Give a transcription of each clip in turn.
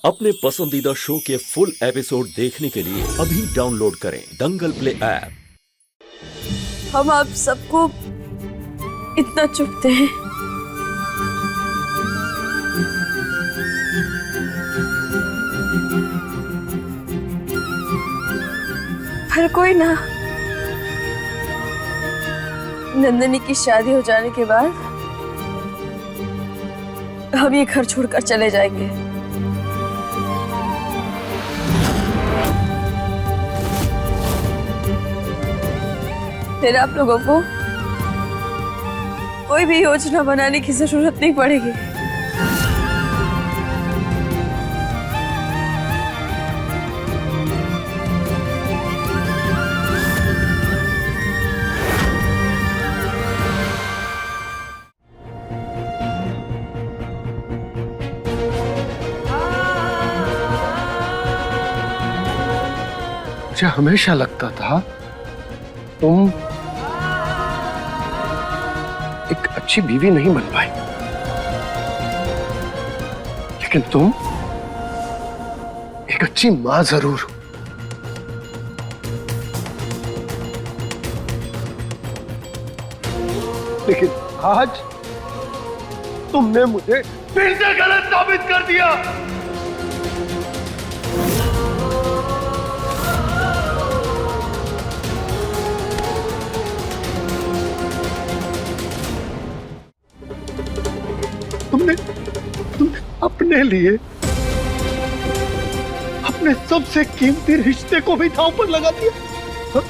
अपने पसंदीदा शो के फुल एपिसोड देखने के लिए अभी डाउनलोड करें दंगल प्ले ऐप। हम आप सबको इतना चुभते हैं, पर कोई ना। नंदिनी की शादी हो जाने के बाद हम ये घर छोड़कर चले जाएंगे। फिर आप लोगों को कोई भी योजना बनाने की जरूरत नहीं पड़ेगी। मुझे हमेशा लगता था तुम एक अच्छी बीवी नहीं बन पाई, लेकिन तुम एक अच्छी मां जरूर हो। लेकिन आज तुमने मुझे फिर से गलत साबित कर दिया। तुमने अपने लिए अपने सबसे कीमती रिश्ते को भी दांव पर लगा दिया।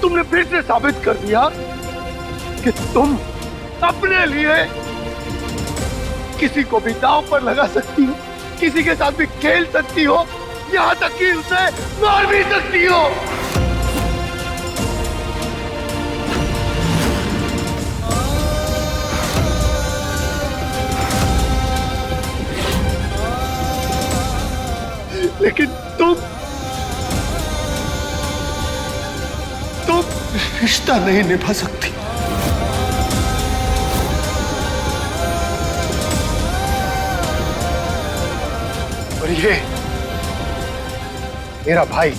तुमने फिर से साबित कर दिया कि तुम अपने लिए किसी को भी दांव पर लगा सकती हो, किसी के साथ भी खेल सकती हो, यहां तक कि उसे मार भी सकती हो। लेकिन तुम रिश्ता नहीं निभा सकती। और ये मेरा भाई,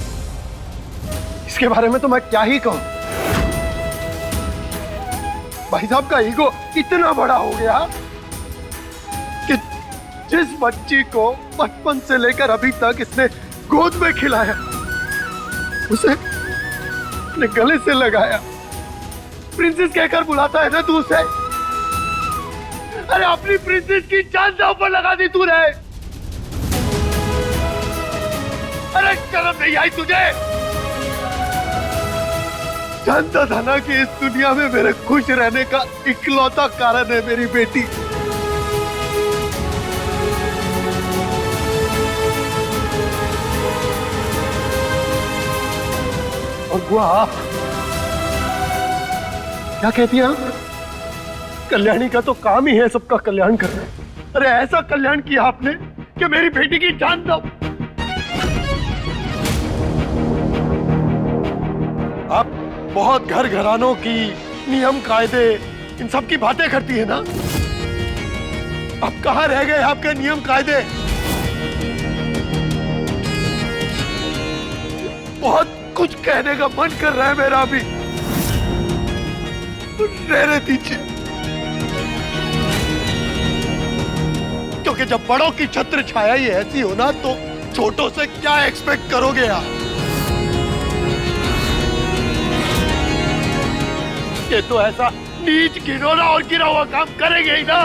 इसके बारे में तो मैं क्या ही कहूं। भाई साहब का ईगो इतना बड़ा हो गया कि जिस बच्ची को बचपन से लेकर अभी तक इसने गोद में खिलाया, उसे अपने गले से लगाया, प्रिंसेस कहकर बुलाता है ना तू उसे। अरे अपनी प्रिंसेस की जान दांव पर लगा दी तूने। अरे शर्म नहीं आई तुझे? जानता था ना कि इस दुनिया में मेरे खुश रहने का इकलौता कारण है मेरी बेटी। और वो आप क्या कहती हैं आप? कल्याणी का तो काम ही है सबका कल्याण करना। अरे ऐसा कल्याण किया आपने कि मेरी बेटी की जान दो। आप बहुत घर घरानों की नियम कायदे इन सब की बातें करती है ना। अब कहां रह गए आपके नियम कायदे? बहुत कुछ कहने का मन कर रहा है मेरा अभी, तो रहने दीजिए। क्योंकि जब बड़ों की छत्र छाया ही ऐसी हो ना, तो छोटों से क्या एक्सपेक्ट करोगे आप? ये तो ऐसा नीच घिनौना और गिरा हुआ काम करेंगे ही ना।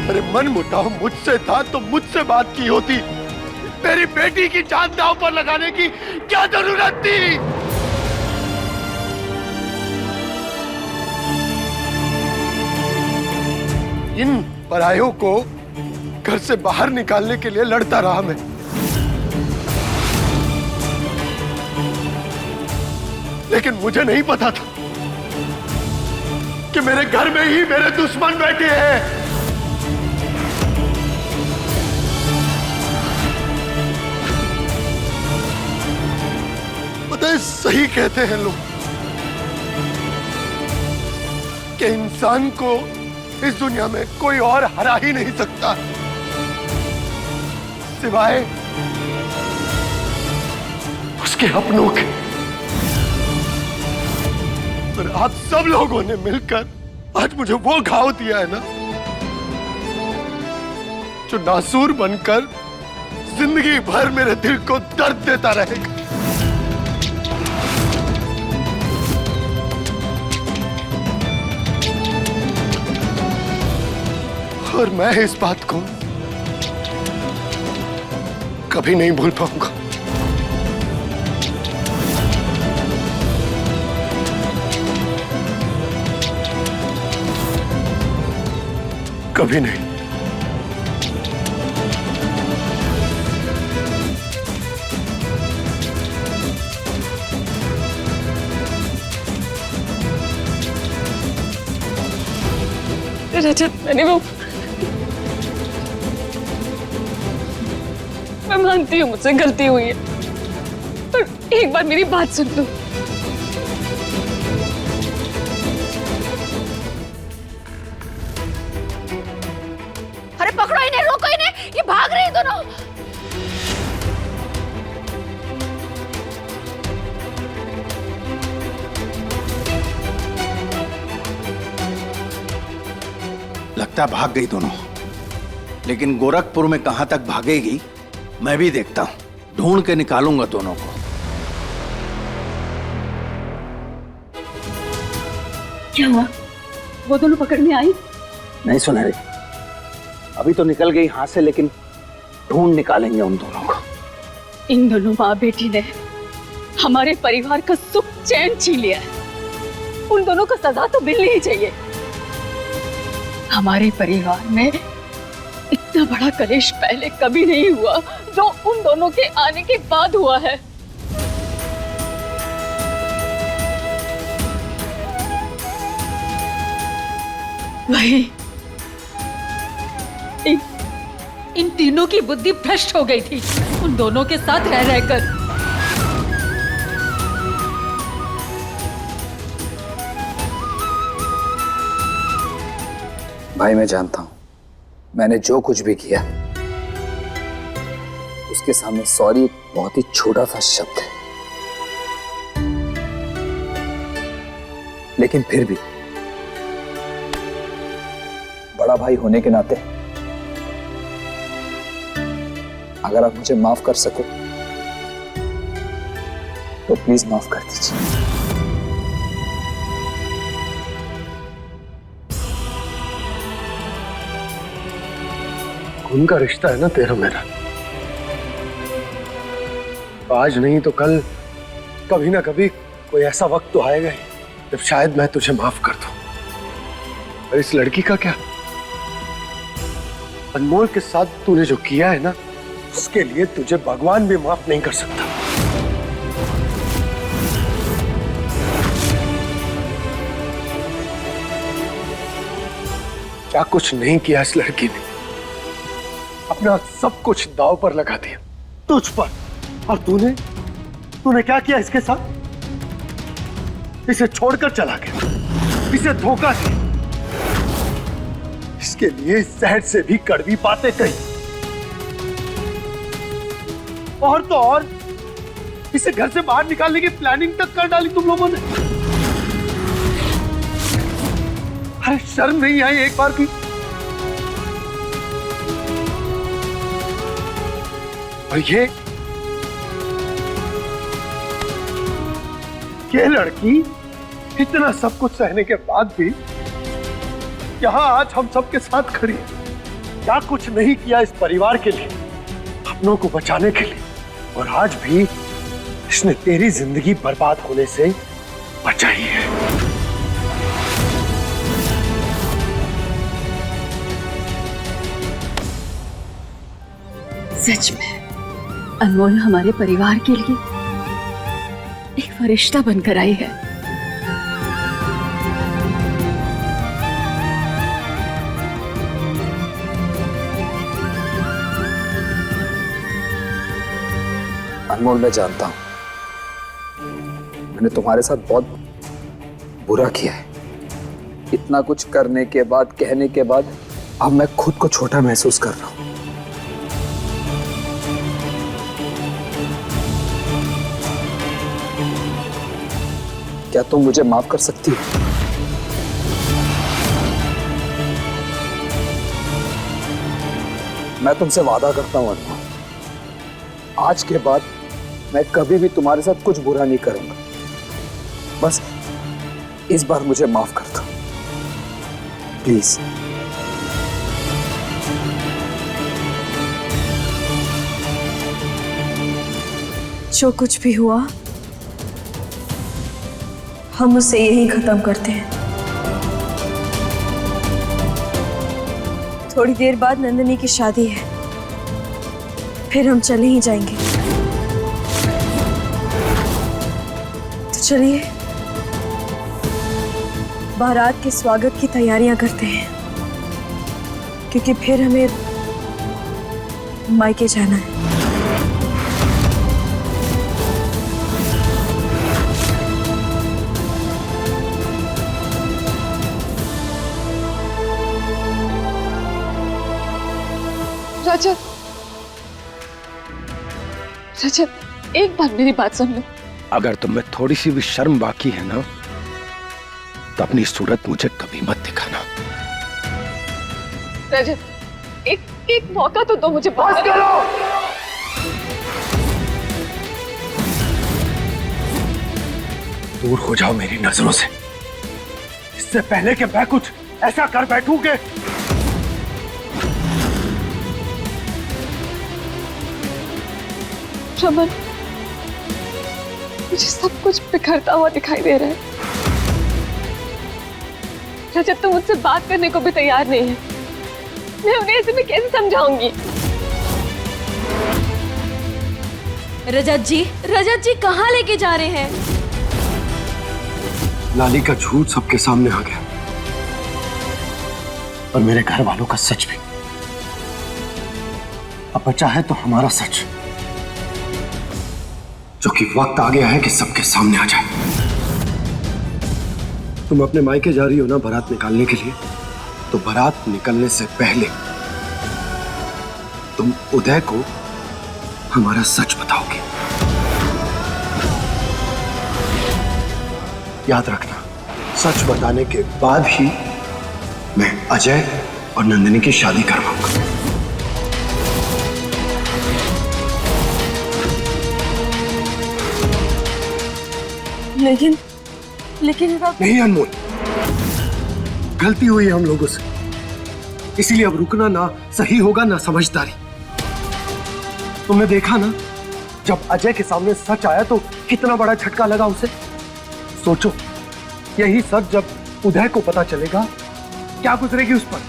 अरे मन मुटाव मुझसे था तो मुझसे बात की होती। मेरी बेटी की जान दांव पर लगाने की क्या जरूरत थी? इन परायों को घर से बाहर निकालने के लिए लड़ता रहा मैं। लेकिन मुझे नहीं पता था कि मेरे घर में ही मेरे दुश्मन बैठे हैं। पता है, सही कहते हैं लोग, कि इंसान को इस दुनिया में कोई और हरा ही नहीं सकता सिवाय उसके अपनों के। पर आप सब लोगों ने मिलकर आज मुझे वो घाव दिया है ना, जो नासूर बनकर जिंदगी भर मेरे दिल को दर्द देता रहेगा। और मैं इस बात को कभी नहीं भूल पाऊंगा। कभी नहीं। रजत, मैं मानती हूँ मुझसे गलती हुई है, पर एक बार मेरी बात सुन लो। अरे पकड़ो इन्हें, रोको इन्हें, ये भाग रहे हैं दोनों। लगता है भाग गई दोनों, लेकिन गोरखपुर में कहां तक भागेगी मैं भी देखता हूं, ढूंढ के निकालूंगा दोनों को। क्या हुआ? वो दोनों पकड़ में आई? नहीं सुनहरी, अभी तो निकल गई हाथ से, लेकिन ढूंढ निकालेंगे उन दोनों को। इन दोनों माँ बेटी ने हमारे परिवार का सुख चैन छीन लिया है। उन दोनों को सजा तो मिलनी ही चाहिए। हमारे परिवार में इतना बड़ा कलेश पहले कभी नहीं हुआ जो उन दोनों के आने के बाद हुआ है। वही इन तीनों की बुद्धि भ्रष्ट हो गई थी उन दोनों के साथ रह रहकर। भाई मैं जानता हूं मैंने जो कुछ भी किया उसके सामने सॉरी एक बहुत ही छोटा सा शब्द है, लेकिन फिर भी बड़ा भाई होने के नाते अगर आप मुझे माफ कर सको तो प्लीज माफ कर दीजिए। खून का रिश्ता है ना तेरा मेरा, आज नहीं तो कल कभी ना कभी कोई ऐसा वक्त तो आएगा ही जब शायद मैं तुझे माफ कर दूं। और इस लड़की का क्या, अनमोल के साथ तूने जो किया है ना, उसके लिए तुझे भगवान भी माफ नहीं कर सकता। क्या कुछ नहीं किया इस लड़की ने, अपना सब कुछ दांव पर लगा दिया तुझ पर। और तूने क्या किया इसके साथ? इसे छोड़कर चला गया, इसे धोखा दिया, इसके लिए शहर से भी कड़वी बातें कही, और तो और इसे घर से बाहर निकालने की प्लानिंग तक कर डाली तुम लोगों ने। अरे शर्म नहीं आई एक बार भी? और ये लड़की इतना सब कुछ सहने के बाद भी यहां आज हम सबके साथ खड़ी है। क्या कुछ नहीं किया इस परिवार के लिए, अपनों को बचाने के लिए, और आज भी इसने तेरी जिंदगी बर्बाद होने से बचाई है। सच में अनमोल हमारे परिवार के लिए एक फरिश्ता बनकर आई है। अनमोल मैं जानता हूं मैंने तुम्हारे साथ बहुत बुरा किया है, इतना कुछ करने के बाद, कहने के बाद, अब मैं खुद को छोटा महसूस कर रहा हूं। क्या तुम मुझे माफ कर सकती हो? मैं तुमसे वादा करता हूं अनमोल, आज के बाद मैं कभी भी तुम्हारे साथ कुछ बुरा नहीं करूंगा। बस इस बार मुझे माफ कर दो प्लीज। जो कुछ भी हुआ हम उसे यहीं खत्म करते हैं। थोड़ी देर बाद नंदिनी की शादी है, फिर हम चले ही जाएंगे। तो चलिए बारात के स्वागत की तैयारियां करते हैं, क्योंकि फिर हमें मायके जाना है। रजत, रजत, एक बार मेरी बात सुन लो। अगर तुम में थोड़ी सी भी शर्म बाकी है ना, तो अपनी सूरत मुझे कभी मत दिखाना। रजत, एक मौका तो दो मुझे। बस करो। दूर हो जाओ मेरी नजरों से, इससे पहले कि मैं कुछ ऐसा कर बैठूं कि रमन, मुझे सब कुछ बिखरता हुआ दिखाई दे रहा है। रजत, तुम मुझसे बात करने को भी तैयार नहीं है। मैं उन्हें ऐसे में कैसे समझाऊंगी? रजत जी कहाँ लेके जा रहे हैं? लाली का झूठ सबके सामने आ गया और मेरे घर वालों का सच भी। अब बचा है तो हमारा सच, जो कि वक्त आ गया है कि सबके सामने आ जाए। तुम अपने मायके जा रही हो ना बारात निकालने के लिए, तो बारात निकलने से पहले तुम उदय को हमारा सच बताओगे। याद रखना, सच बताने के बाद ही मैं अजय और नंदिनी की शादी करवाऊंगा। लेकिन नहीं अनमोल, गलती हुई है हम लोगों से, इसीलिए अब रुकना ना सही होगा ना समझदारी। तुमने देखा ना, जब अजय के सामने सच आया तो कितना बड़ा झटका लगा उसे। सोचो, यही सच जब उदय को पता चलेगा, क्या गुजरेगी उस पर।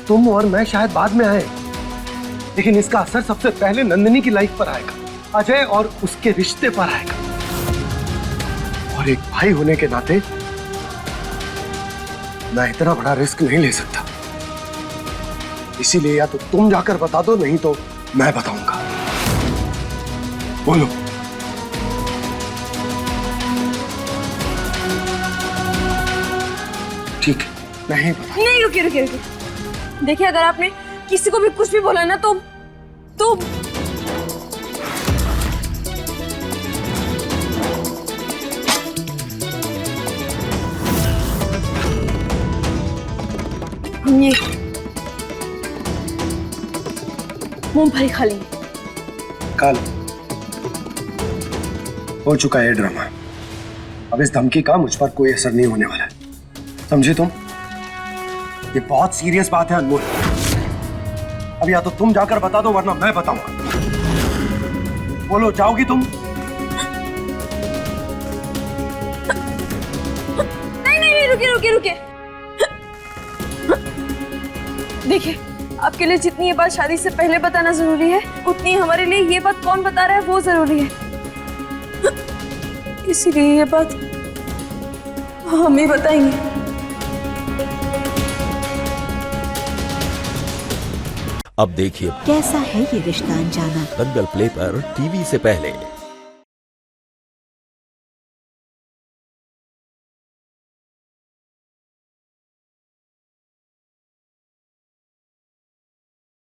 तुम और मैं शायद बाद में आए, लेकिन इसका असर सबसे पहले नंदिनी की लाइफ पर आएगा, अजय और उसके रिश्ते पर आएगा। और एक भाई होने के नाते मैं इतना बड़ा रिस्क नहीं ले सकता, इसीलिए या तो तुम जाकर बता दो, नहीं तो मैं बताऊंगा। बोलो। ठीक है, नहीं बता। नहीं, रुकिए। देखिए, अगर आपने किसी को भी कुछ भी बोला ना तो ये मूंगफली खा ली। काल हो चुका है ड्रामा, अब इस धमकी का मुझ पर कोई असर नहीं होने वाला है, समझे तुम? ये बहुत सीरियस बात है अनमोल। अब या तो तुम जाकर बता दो, वरना मैं बताऊंगा। बोलो, जाओगी तुम? नहीं, रुकिए। देखिए, आपके लिए जितनी ये बात शादी से पहले बताना जरूरी है, उतनी हमारे लिए ये बात कौन बता रहा है वो जरूरी है। इसीलिए ये बात हम ही बताएंगे। अब देखिए कैसा है ये रिश्ता अनजाना। दंगल प्ले पर टीवी से पहले।